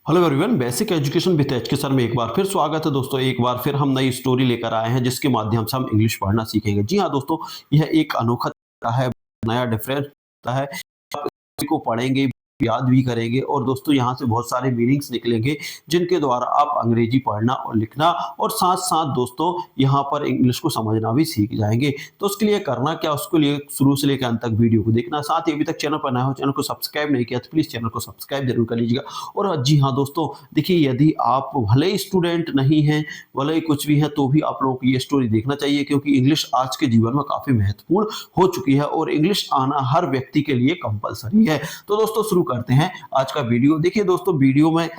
Hello everyone, basic education with H के sir में एक बार फिर स्वागत है दोस्तों। एक बार फिर हम नई स्टोरी लेकर आए हैं जिसके माध्यम से हम इंग्लिश पढ़ना सीखेंगे। जी हाँ दोस्तों, यह एक अनोखा तरीका है, नया डिफरेंट है। आप इसको पढ़ेंगे, याद भी करेंगे और दोस्तों यहाँ से बहुत सारे मीनिंग्स निकलेंगे जिनके द्वारा आप अंग्रेजी पढ़ना और लिखना और साथ साथ दोस्तों यहाँ पर इंग्लिश को समझना भी सीख जाएंगे। तो उसके लिए करना क्या, उसके लिए शुरू से लेकर अंत तक वीडियो को देखना। साथ ही अभी तक चैनल पर नया हो, चैनल को सब्सक्राइब नहीं किया तो प्लीज चैनल को सब्सक्राइब जरूर कर लीजिएगा। और जी हाँ दोस्तों, देखिए यदि आप भले ही स्टूडेंट नहीं हैं, भले ही कुछ भी है, तो भी आप लोगों को ये स्टोरी देखना चाहिए क्योंकि इंग्लिश आज के जीवन में काफी महत्वपूर्ण हो चुकी है और इंग्लिश आना हर व्यक्ति के लिए कंपलसरी है। तो दोस्तों शुरू करते हैं आज का वीडियो। देखिए दोस्तों, वीडियो में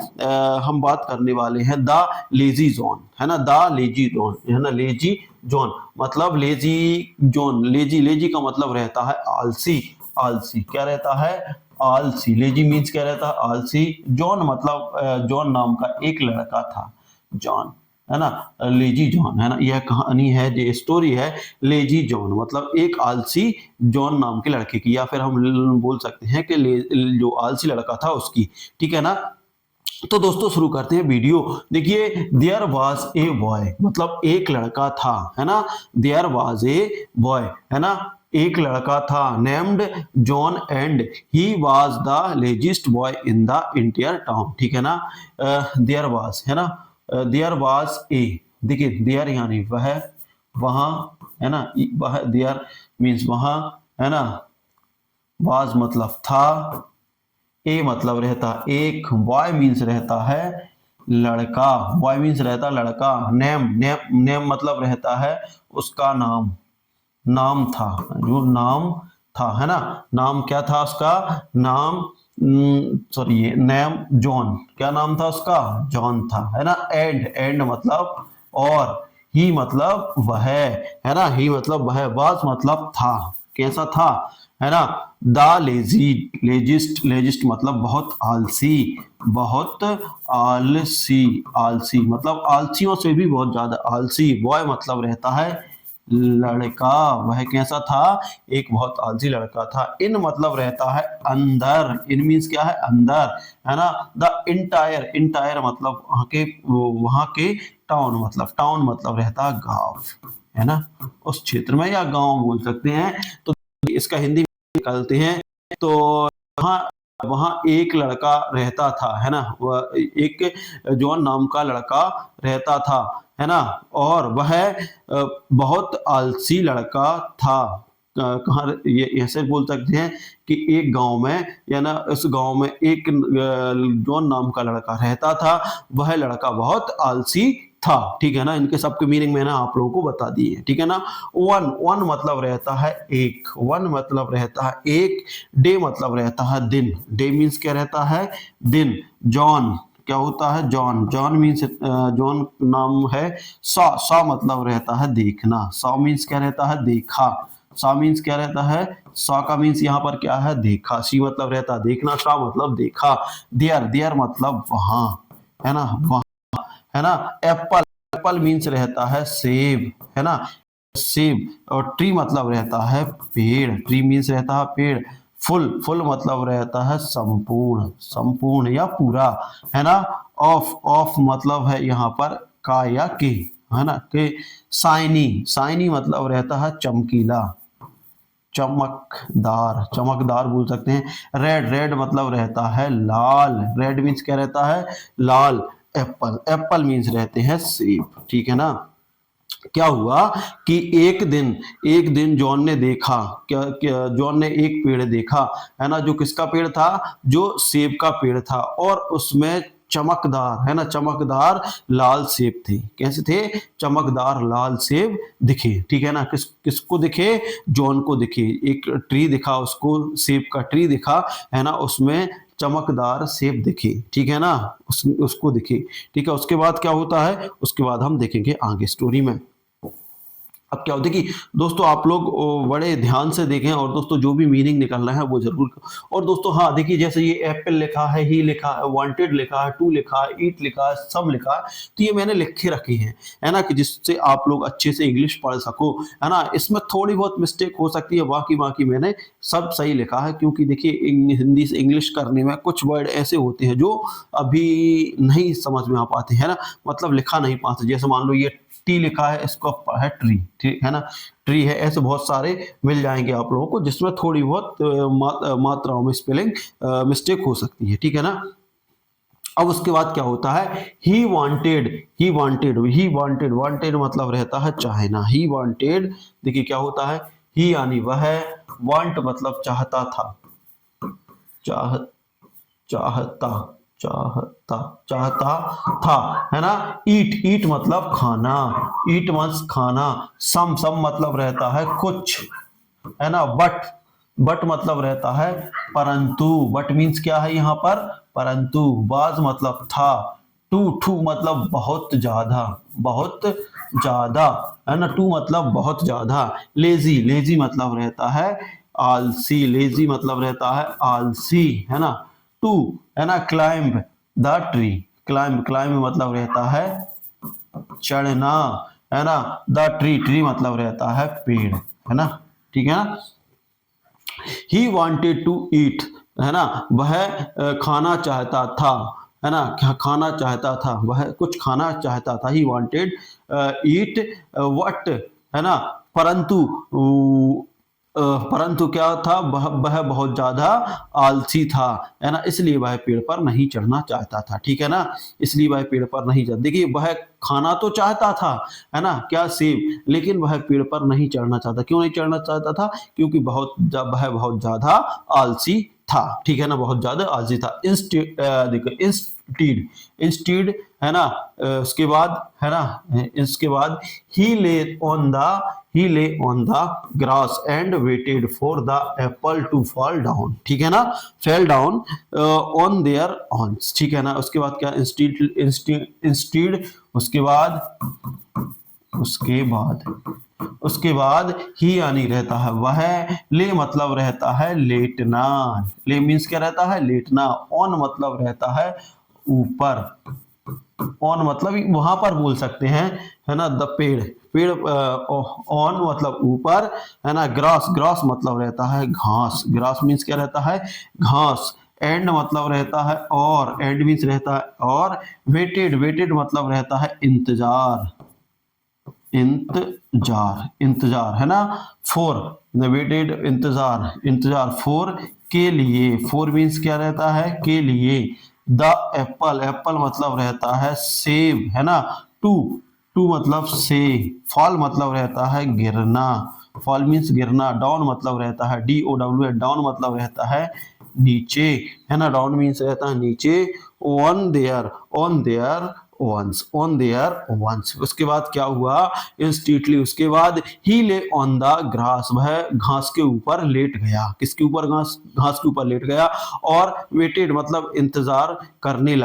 हम बात करने वाले हैं द लेजी जोन, है ना। द लेजी जोन, है ना। लेजी जोन मतलब लेजी जोन। लेजी, लेजी का मतलब रहता है आलसी। आलसी क्या रहता है? आलसी। लेजी मीन्स क्या रहता है? आलसी। जॉन मतलब जॉन नाम का एक लड़का था, जॉन, है ना। लेजी जॉन, है ना। यह कहानी है, जो स्टोरी है लेजी जॉन मतलब एक आलसी जॉन नाम के लड़के की, या फिर हम बोल सकते हैं कि जो आलसी लड़का था उसकी। ठीक है ना। तो दोस्तों शुरू करते हैं वीडियो। देखिए, देयर वाज ए बॉय मतलब एक लड़का था, है ना। देयर वाज ए बॉय, है ना। एक लड़का था, named John and he was the laziest boy in the entire town. ठीक है ना। देयर वाज, है ना। देयर वाज ए, देखिए देयर यानी वह, वहां, है ना। वह, देयर मीन्स वहां, है ना। वाज मतलब था, ए मतलब रहता एक, बॉय मीन्स रहता है लड़का, बॉय मीन्स रहता लड़का। नेम, नेम, नेम मतलब रहता है उसका नाम, नाम था, जो नाम था, है ना। नाम क्या था उसका? नाम, सॉरी, ये नेम जॉन, क्या नाम था उसका? जॉन था, है ना। एंड, एंड मतलब और, ही मतलब वह, है ना। ही मतलब वह, वाज मतलब था, कैसा था, है ना। द लेजी, लेजिस्ट, लेजिस्ट मतलब बहुत आलसी, बहुत आलसी। आलसी मतलब आलसियों से भी बहुत ज्यादा आलसी। बॉय मतलब रहता है लड़का, वह कैसा था? एक बहुत आलसी लड़का था। इन मतलब रहता है अंदर, इन मीन्स क्या है? अंदर, है ना। द इंटायर, इंटायर मतलब वहां के टाउन मतलब, टाउन मतलब रहता है गांव, है ना। उस क्षेत्र में या गांव बोल सकते हैं। तो इसका हिंदी निकालते हैं तो वहां, वहां एक लड़का रहता था, है ना। वह एक जॉन नाम का लड़का रहता था, है ना। और वह बहुत आलसी लड़का था। कहाँ ये ऐसे बोल सकते हैं कि एक गांव में, या ना उस गांव में एक जॉन नाम का लड़का रहता था, वह लड़का बहुत आलसी था। ठीक है ना। इनके सबके मीनिंग मैंने आप लोगों को बता दी है। ठीक है ना। वन, वन मतलब रहता है एक, वन मतलब रहता है एक। डे मतलब रहता है दिन, डे मीन्स क्या रहता है? दिन। जॉन क्या होता है? जॉन, जॉन मीन्स, जॉन नाम है। सा, सा मतलब रहता है देखना, सा मीन्स क्या रहता है? देखा। सा मीन्स क्या रहता है? सा का मीन्स यहाँ पर क्या है? देखा। सी मतलब रहता है देखना, सा मतलब देखा। देयर, देयर मतलब वहां, है ना, वहां, है ना। एप्पल, एप्पल मीन्स रहता है सेब, है ना, सेब। और ट्री मतलब रहता है पेड़, ट्री मीन्स रहता है पेड़। फुल, फुल मतलब रहता है संपूर्ण, संपूर्ण या पूरा, है ना। ऑफ, ऑफ मतलब है यहाँ पर का या के, है ना, के। साइनी, साइनी मतलब रहता है चमकीला, चमकदार, चमकदार बोल सकते हैं। रेड, रेड मतलब रहता है लाल, रेड मीन्स क्या रहता है? लाल। एप्पल, एप्पल मीन्स रहते हैं सेब। ठीक है ना। क्या हुआ कि एक दिन जॉन ने देखा, क्या जॉन ने एक पेड़ देखा, है ना। जो किसका पेड़ था? जो सेब का पेड़ था। और उसमें चमकदार, है ना, चमकदार लाल सेब थे। कैसे थे? चमकदार लाल सेब दिखे। ठीक है ना। किसको दिखे? जॉन को दिखे। एक ट्री दिखा उसको, सेब का ट्री दिखा, है ना। उसमें चमकदार सेब दिखे। ठीक है ना। उसको दिखे। ठीक है। उसके बाद क्या होता है? उसके बाद हम देखेंगे आगे स्टोरी में। अब क्या होता है कि दोस्तों आप लोग बड़े ध्यान से देखें और दोस्तों जो भी मीनिंग निकलना है वो ज़रूर। और दोस्तों हाँ, देखिए जैसे ये एप्पल लिखा है, ही लिखा है, वांटेड लिखा है, टू लिखा है, ईट लिखा है, सम लिखा है, तो ये मैंने लिख के रखी हैं, है ना? कि जिससे आप लोग अच्छे से इंग्लिश पढ़ सको, है ना? इसमें थोड़ी बहुत मिस्टेक हो सकती है, बाकी बाकी मैंने सब सही लिखा है, क्योंकि देखिए हिंदी से इंग्लिश करने में कुछ वर्ड ऐसे होते हैं जो अभी नहीं समझ में आ पाते, है ना? मतलब लिखा नहीं पाते। जैसे मान लो ये टी लिखा है, इसको है ट्री, ठीक है ना? ट्री है, ऐसे बहुत सारे मिल जाएंगे आप लोगों को जिसमें थोड़ी बहुत मात्राओं में स्पेलिंग मिस्टेक हो सकती है, ठीक है ना? अब उसके बाद क्या होता है, he wanted, he wanted, he wanted, wanted मतलब रहता है चाहना, ही वांटेड। देखिए क्या होता है, ही यानी वह, वांट मतलब चाहता था, चाह चाहता, चाहता, चाहता था, है ना? ईट, ईट मतलब खाना, ईट मीन्स खाना। सम मतलब रहता है कुछ, है ना? बट मतलब रहता है परंतु, बट मीन्स क्या है यहाँ पर, परंतु। बाज मतलब था, टू मतलब बहुत ज्यादा, बहुत ज्यादा, है ना? टू मतलब बहुत ज्यादा। लेजी मतलब रहता है आलसी, लेजी मतलब रहता है आलसी, है ना? टू, है ना? क्लाइंब द ट्री, क्लाइंब मतलब रहता है चढ़ना, है ना? द ट्री मतलब रहता है पेड़, है ना? ठीक है ना? ही वॉन्टेड टू ईट, है ना? वह खाना चाहता था, है ना? खाना चाहता था, वह कुछ खाना चाहता था। ही वॉन्टेड ईट वट, है ना? परंतु परंतु क्या था, वह बहुत ज्यादा आलसी था, है ना? इसलिए वह पेड़ पर नहीं चढ़ना चाहता था, ठीक है ना? इसलिए वह पेड़ पर नहीं चढ़, देखिए वह खाना तो चाहता था, है ना? क्या, सेब, लेकिन वह पेड़ पर नहीं चढ़ना चाहता। क्यों नहीं चढ़ना चाहता था? क्योंकि वह बहुत ज्यादा आलसी था, ठीक है ना? बहुत ज्यादा आलसी था। देखो इंस्टीड, है ना? उसके बाद, है ना? इसके बाद ही ले on the, he lay on the grass and waited for the apple to fall down, ठीक है ना? fell down on their horns, ठीक है ना? उसके बाद क्या, इंस्टीड, उसके बाद ही यानी रहता है वह, ले मतलब रहता है लेटना, ले मीन्स क्या रहता है, लेटना। ऑन मतलब रहता है ऊपर, ऑन मतलब वहां पर बोल सकते हैं, है ना? द पेड़, पेड़ ऑन मतलब ऊपर, है ना? ग्रास मतलब रहता है घास, ग्रास मीन्स क्या रहता है, घास। एंड मतलब रहता है और, एंड मीन्स रहता है और। वेटेड मतलब रहता है इंतजार, इंतजार, है ना? फोर, वेटेड इंतजार फोर, के लिए, फोर मीन्स क्या रहता है, के लिए। द एप्पल मतलब रहता है सेब, है ना? टू, मतलब से। फॉल मतलब रहता है गिरना, फॉल मीन्स गिरना। डाउन मतलब रहता है DOWN, डाउन मतलब रहता है नीचे, है ना? डाउन मीन्स रहता है नीचे। ऑन देयर वंस, उसके बाद क्या हुआ, इंस्टीटली, उसके बाद ही ले ऑन द ग्रास, वह घास के ऊपर लेट गया, किसके ऊपर, घास के ऊपर लेट गया। और वेटेड मतलब इंतजार करने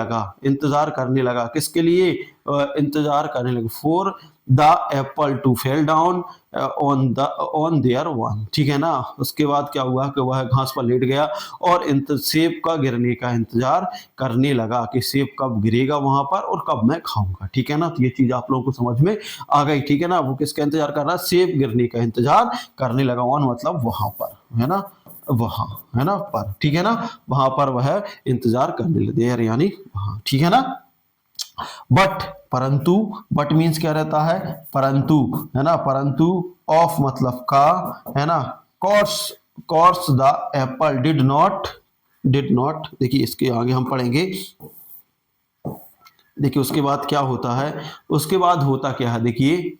लगा, किसके लिए, इंतजार करने लगे, for the apple to fall down on their one, ठीक है ना? उसके बाद क्या हुआ कि वह घास पर लेट गया और सेब का गिरने का इंतजार करने लगा, कि सेब कब गिरेगा वहां पर और कब मैं खाऊंगा, ठीक है ना? तो ये चीज आप लोगों को समझ में आ गई, ठीक है ना? वो किसका इंतजार कर रहा है, सेब गिरने का इंतजार करने लगा। ऑन मतलब वहां पर, है ना? वहां, है ना? पर, ठीक है ना? वहां पर वह इंतजार करने लगे, देयर यानी वहां, ठीक है ना? बट, परंतु, बट मीन्स क्या रहता है, परंतु, है ना? परंतु ऑफ मतलब का, है ना? Course, the Apple did not, देखिए इसके आगे हम पढ़ेंगे। देखिए उसके बाद क्या होता है, उसके बाद होता क्या है, देखिए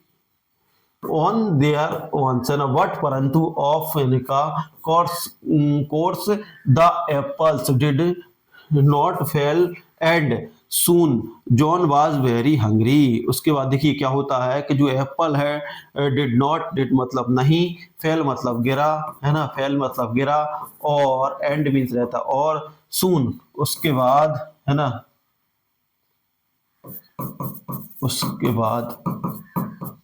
ऑन देयर वंस, है ना? बट परंतु ऑफ यानी का, course the apples did not fail and soon John was very hungry. उसके बाद देखिए क्या होता है कि जो एप्पल है, डिड मतलब नहीं, फेल मतलब गिरा, है ना? फेल मतलब गिरा, और एंड मीन्स रहता और, सून उसके बाद, है ना? उसके बाद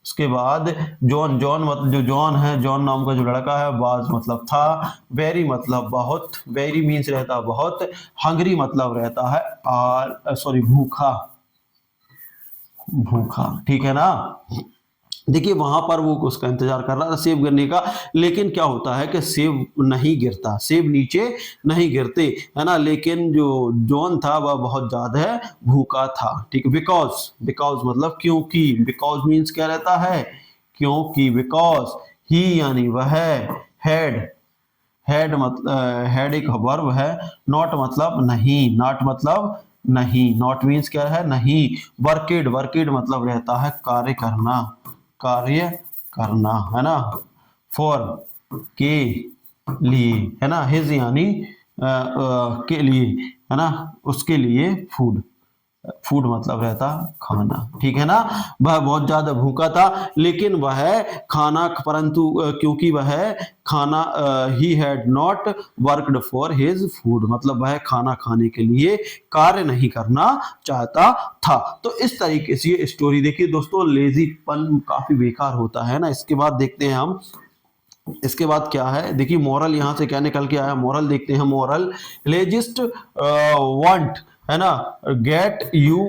उसके बाद जॉन, जॉन मतलब जो जॉन है, जॉन नाम का जो लड़का है, वाज मतलब था, वेरी मतलब बहुत, वेरी मीन्स रहता बहुत, हंगरी मतलब रहता है सॉरी भूखा, भूखा, ठीक है ना। देखिए वहां पर वो उसका इंतजार कर रहा था सेब गिरने का, लेकिन क्या होता है कि सेब नहीं गिरता, सेब नीचे नहीं गिरते, है ना। लेकिन जो जॉन था वह बहुत ज्यादा भूखा था, ठीक है। बिकॉज, बिकॉज मतलब क्योंकि, बिकॉज मीन्स क्या रहता है, क्योंकि, बिकॉज ही यानी वह, हैड, हैड मतलब हैड एक वर्ब है, नॉट मतलब नहीं, नॉट मतलब नहीं, नॉट मीन्स क्या है, नहीं। वर्केड, वर्केड मतलब रहता है कार्य करना, कार्य करना, है ना। फॉर, के लिए, है ना। हिज यानी के लिए, है ना, उसके लिए। फूड, फूड मतलब रहता खाना, ठीक है ना। वह बहुत ज्यादा भूखा था, लेकिन वह खाना, परंतु क्योंकि वह खाना, he had not worked for his food, मतलब वह खाना खाने के लिए कार्य नहीं करना चाहता था। तो इस तरीके से ये स्टोरी, देखिए दोस्तों, लेजीपन काफी बेकार होता है ना। इसके बाद देखते हैं हम, इसके बाद क्या है, देखिए मोरल यहां से क्या निकल के आया, मोरल देखते हैं। मोरल, लेजिस्ट वांट, है ना, गेट यू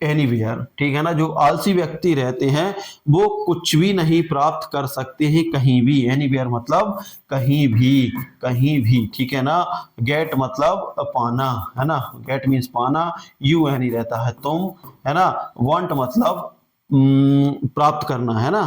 एनीवेयर, ठीक है ना। जो आलसी व्यक्ति रहते हैं वो कुछ भी नहीं प्राप्त कर सकते हैं कहीं भी, एनीवेयर मतलब कहीं भी, कहीं भी, ठीक है ना। गेट मतलब पाना, है ना, गेट मीन्स पाना, यू एनी रहता है तुम, है ना। वांट मतलब प्राप्त करना, है ना।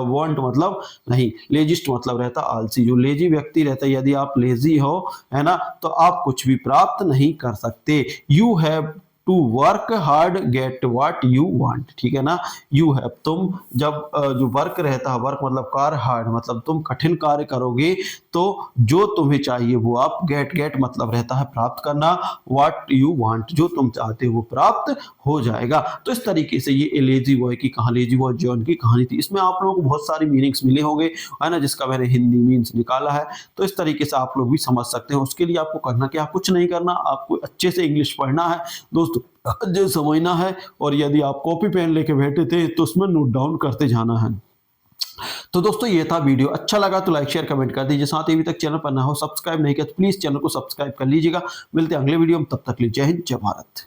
वांट मतलब नहीं, लेजिस्ट मतलब रहता आलसी, जो लेजी व्यक्ति रहता है, यदि आप लेजी हो, है ना, तो आप कुछ भी प्राप्त नहीं कर सकते। You have to work hard get what you want, ठीक है ना। यू हैव, तुम जब जो वर्क रहता है, वर्क मतलब कार्य, हार्ड मतलब तुम कठिन कार्य करोगे तो जो तुम्हें चाहिए वो आप गेट, गेट मतलब रहता है प्राप्त करना, व्हाट यू वांट जो तुम चाहते हो वो प्राप्त हो जाएगा। तो इस तरीके से ये लेजी बॉय की कहानी, लेजी बॉय जॉन की कहानी थी। इसमें आप लोगों को बहुत सारे मीनिंग्स मिले होंगे, है ना, जिसका मैंने हिंदी मीन्स निकाला है। तो इस तरीके से आप लोग भी समझ सकते हैं। उसके लिए आपको करना क्या, कुछ नहीं करना, आपको अच्छे से इंग्लिश पढ़ना है दोस्तों, जो समझना है, और यदि आप कॉपी पेन लेके बैठे थे तो उसमें नोट डाउन करते जाना है। तो दोस्तों ये था वीडियो, अच्छा लगा तो लाइक शेयर कमेंट कर दीजिए, साथ ही अभी तक चैनल पर ना हो, सब्सक्राइब नहीं किया तो प्लीज चैनल को सब्सक्राइब कर लीजिएगा। मिलते हैं अगले वीडियो में, तब तक के लिए जय हिंद, जय भारत।